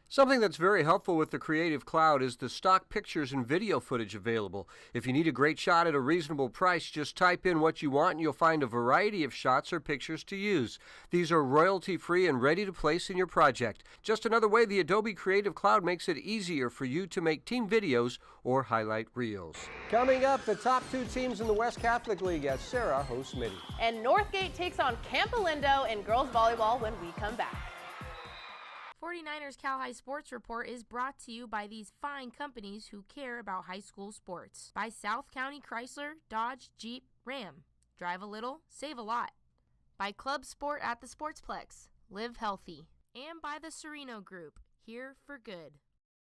Something that's very helpful with the Creative Cloud is the stock pictures and video footage available. If you need a great shot at a reasonable price, just type in what you want and you'll find a variety of shots or pictures to use. These are royalty-free and ready to place in your project. Just another way the Adobe Creative Cloud makes it easier for you to make team videos or highlight reels. Coming up, the top 2 teams in the West Catholic League as Serra hosts Mitty. And Northgate takes on Campolindo in girls volleyball when we come back. 49ers Cal High Sports Report is brought to you by these fine companies who care about high school sports. By South County Chrysler, Dodge, Jeep, Ram. Drive a little, save a lot. By Club Sport at the Sportsplex. Live healthy. And by the Sereno Group. Here for good.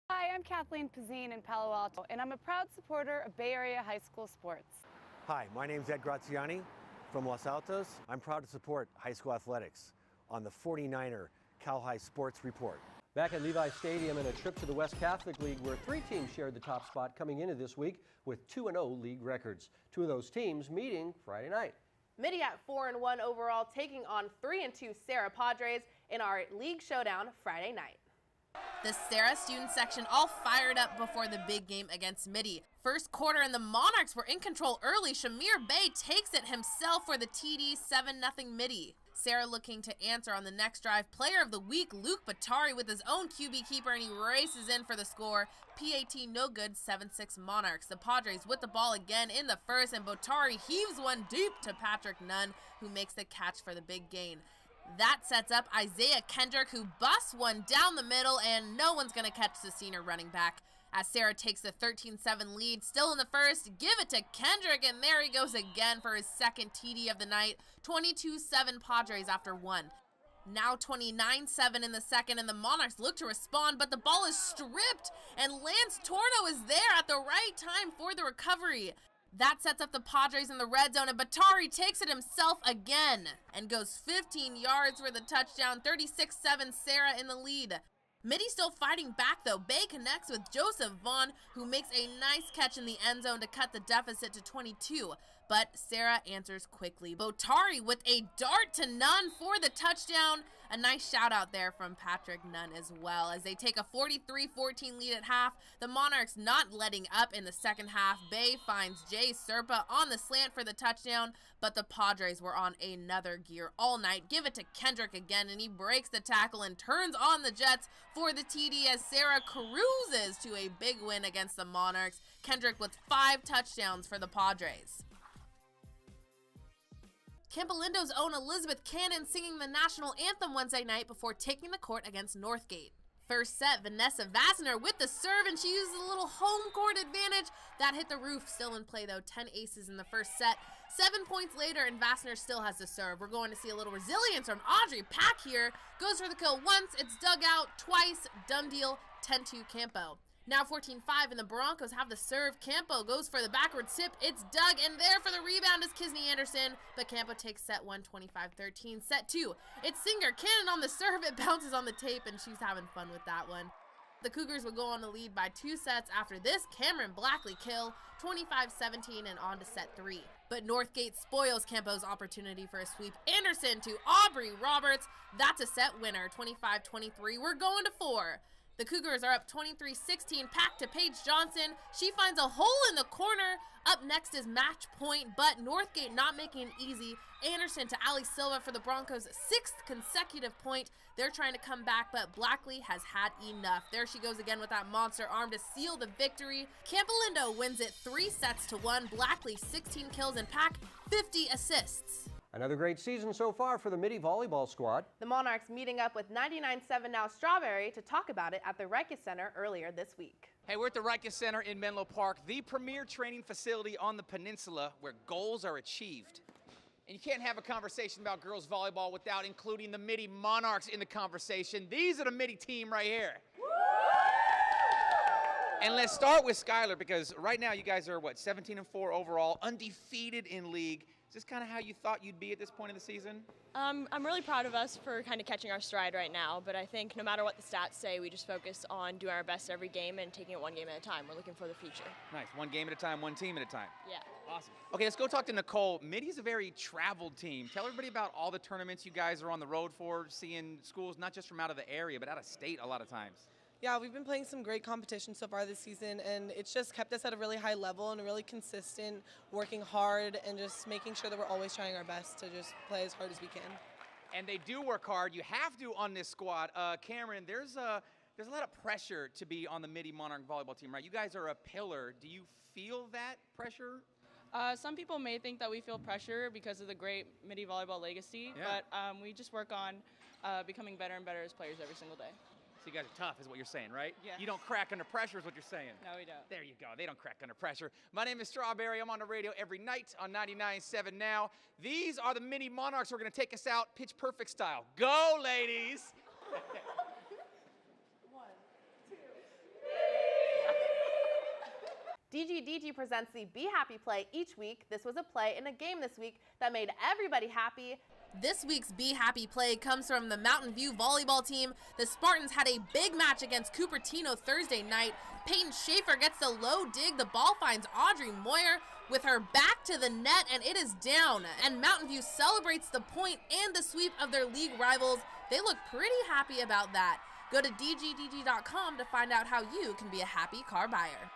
Hi, I'm Kathleen Pizzine in Palo Alto, and I'm a proud supporter of Bay Area high school sports. Hi, my name's Ed Graziani from Los Altos. I'm proud to support high school athletics on the 49er Cal High Sports Report. Back at Levi Stadium in a trip to the West Catholic League where 3 teams shared the top spot coming into this week with 2-0 league records. 2 of those teams meeting Friday night. Mitty at 4-1 overall, taking on 3-2 Serra Padres in our league showdown Friday night. The Serra student section all fired up before the big game against Mitty. First quarter and the Monarchs were in control early. Shamir Bey takes it himself for the TD, 7-0 Mitty. Serra looking to answer on the next drive. Player of the week, Luke Batari with his own QB keeper, and he races in for the score. PAT no good, 7-6 Monarchs. The Padres with the ball again in the first, and Batari heaves one deep to Patrick Nunn, who makes the catch for the big gain. That sets up Isaiah Kendrick, who busts one down the middle, and no one's going to catch the senior running back. As Serra takes the 13-7 lead, still in the first, give it to Kendrick, and there he goes again for his second TD of the night. 22-7 Padres after 1. Now 29-7 in the second, and the Monarchs look to respond, but the ball is stripped, and Lance Torno is there at the right time for the recovery. That sets up the Padres in the red zone, and Batari takes it himself again and goes 15 yards for the touchdown. 36-7 Serra in the lead. Mitty still fighting back though. Bay connects with Joseph Vaughn, who makes a nice catch in the end zone to cut the deficit to 22. But Serra answers quickly. Batari with a dart to Nunn for the touchdown. A nice shout out there from Patrick Nunn as well as they take a 43-14 lead at half. The Monarchs not letting up in the second half. Bay finds Jay Serpa on the slant for the touchdown, but the Padres were on another gear all night. Give it to Kendrick again, and he breaks the tackle and turns on the Jets for the TD as Serra cruises to a big win against the Monarchs. Kendrick with 5 touchdowns for the Padres. Campolindo's own Elizabeth Cannon singing the national anthem Wednesday night before taking the court against Northgate. First set, Vanessa Vassner with the serve, and she uses a little home court advantage. That hit the roof. Still in play, though. 10 aces in the first set. 7 points later, and Vassner still has the serve. We're going to see a little resilience from Audrey Pack here. Goes for the kill once. It's dug out twice. Done deal. 10-2 Campo. Now 14-5, and the Broncos have the serve. Campo goes for the backward tip. It's dug, and there for the rebound is Kisney Anderson. But Campo takes set 1, 25-13. Set 2, it's Singer. Cannon on the serve. It bounces on the tape, and she's having fun with that one. The Cougars will go on to lead by 2 sets after this. Cameron Blackley kill, 25-17, and on to set 3. But Northgate spoils Campo's opportunity for a sweep. Anderson to Aubrey Roberts. That's a set winner, 25-23. We're going to 4. The Cougars are up 23-16, Pack to Paige Johnson. She finds a hole in the corner. Up next is match point, but Northgate not making it easy. Anderson to Ali Silva for the Broncos' 6th consecutive point. They're trying to come back, but Blackley has had enough. There she goes again with that monster arm to seal the victory. Campolindo wins it 3-1. Blackley 16 kills and Pack 50 assists. Another great season so far for the Mitty volleyball squad. The Monarchs meeting up with 99.7 Now Strawberry to talk about it at the Rikus Center earlier this week. Hey, we're at the Rikus Center in Menlo Park, the premier training facility on the peninsula where goals are achieved. And you can't have a conversation about girls volleyball without including the Mitty Monarchs in the conversation. These are the Mitty team right here. And let's start with Skylar, because right now you guys are, what, 17-4 overall, undefeated in league. Is this kind of how you thought you'd be at this point in the season? I'm really proud of us for kind of catching our stride right now, but I think no matter what the stats say, we just focus on doing our best every game and taking it one game at a time. We're looking for the future. Nice. One game at a time, one team at a time. Yeah. Awesome. Okay, let's go talk to Nicole. Mitty's a very traveled team. Tell everybody about all the tournaments you guys are on the road for, seeing schools not just from out of the area, but out of state a lot of times. Yeah, we've been playing some great competition so far this season, and it's just kept us at a really high level and really consistent, working hard and just making sure that we're always trying our best to just play as hard as we can. And they do work hard. You have to on this squad. Cameron, there's a lot of pressure to be on the Mitty Monarch volleyball team, right? You guys are a pillar. Do you feel that pressure? Some people may think that we feel pressure because of the great Mitty volleyball legacy, but we just work on becoming better and better as players every single day. So you guys are tough is what you're saying, right? Yeah. You don't crack under pressure is what you're saying. No, we don't. There you go. They don't crack under pressure. My name is Strawberry. I'm on the radio every night on 99.7 Now. These are the Mitty Monarchs who are going to take us out pitch perfect style. Go, ladies! DGDG presents the Be Happy play each week. This was a play in a game this week that made everybody happy. This week's Be Happy play comes from the Mountain View volleyball team. The Spartans had a big match against Cupertino Thursday night. Peyton Schaefer gets the low dig. The ball finds Audrey Moyer with her back to the net, and it is down. And Mountain View celebrates the point and the sweep of their league rivals. They look pretty happy about that. Go to dgdg.com to find out how you can be a happy car buyer.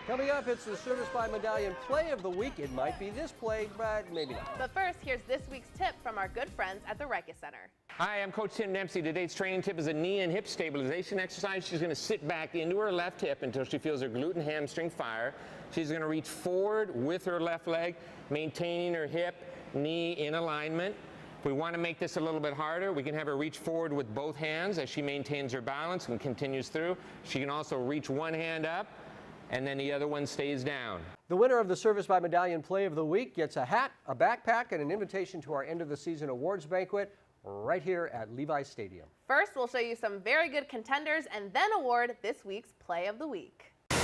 Coming up, it's the Service by Medallion Play of the Week. It might be this play, but maybe not. But first, here's this week's tip from our good friends at the Reicha Center. Hi, I'm Coach Tim Dempsey. Today's training tip is a knee and hip stabilization exercise. She's going to sit back into her left hip until she feels her glute and hamstring fire. She's going to reach forward with her left leg, maintaining her hip, knee in alignment. If we want to make this a little bit harder, we can have her reach forward with both hands as she maintains her balance and continues through. She can also reach one hand up, and then the other one stays down. The winner of the Service by Medallion Play of the Week gets a hat, a backpack, and an invitation to our end of the season awards banquet right here at Levi's Stadium. First, we'll show you some very good contenders and then award this week's Play of the Week. Play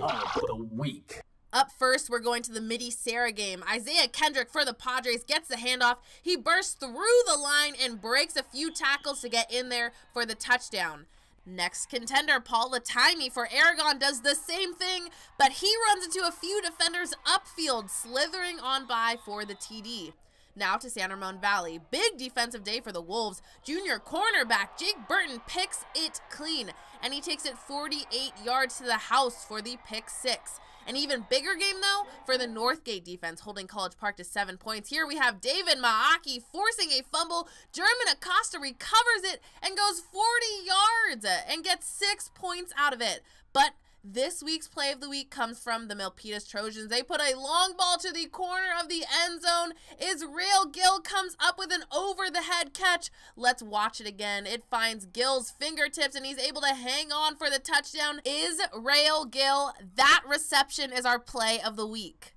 of the Week. Up first, we're going to the Mitty Serra game. Isaiah Kendrick for the Padres gets the handoff. He bursts through the line and breaks a few tackles to get in there for the touchdown. Next contender, Paul Latimi for Aragon does the same thing, but he runs into a few defenders upfield, slithering on by for the TD. Now to San Ramon Valley. Big defensive day for the Wolves. Junior cornerback Jake Burton picks it clean, and he takes it 48 yards to the house for the pick six. An even bigger game, though, for the Northgate defense, holding College Park to 7 points. Here we have David Maaki forcing a fumble. German Acosta recovers it and goes 40 yards and gets 6 points out of it. But this week's Play of the Week comes from the Milpitas Trojans. They put a long ball to the corner of the end zone. Israel Gill comes up with an over-the-head catch. Let's watch it again. It finds Gill's fingertips, and he's able to hang on for the touchdown. Israel Gill, that reception is our Play of the Week.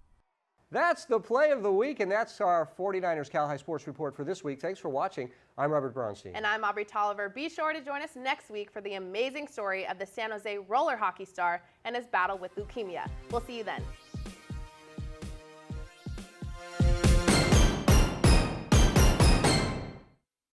That's the Play of the Week, and that's our 49ers Cal High Sports Report for this week. Thanks for watching. I'm Robert Braunstein. And I'm Aubrey Tolliver. Be sure to join us next week for the amazing story of the San Jose roller hockey star and his battle with leukemia. We'll see you then.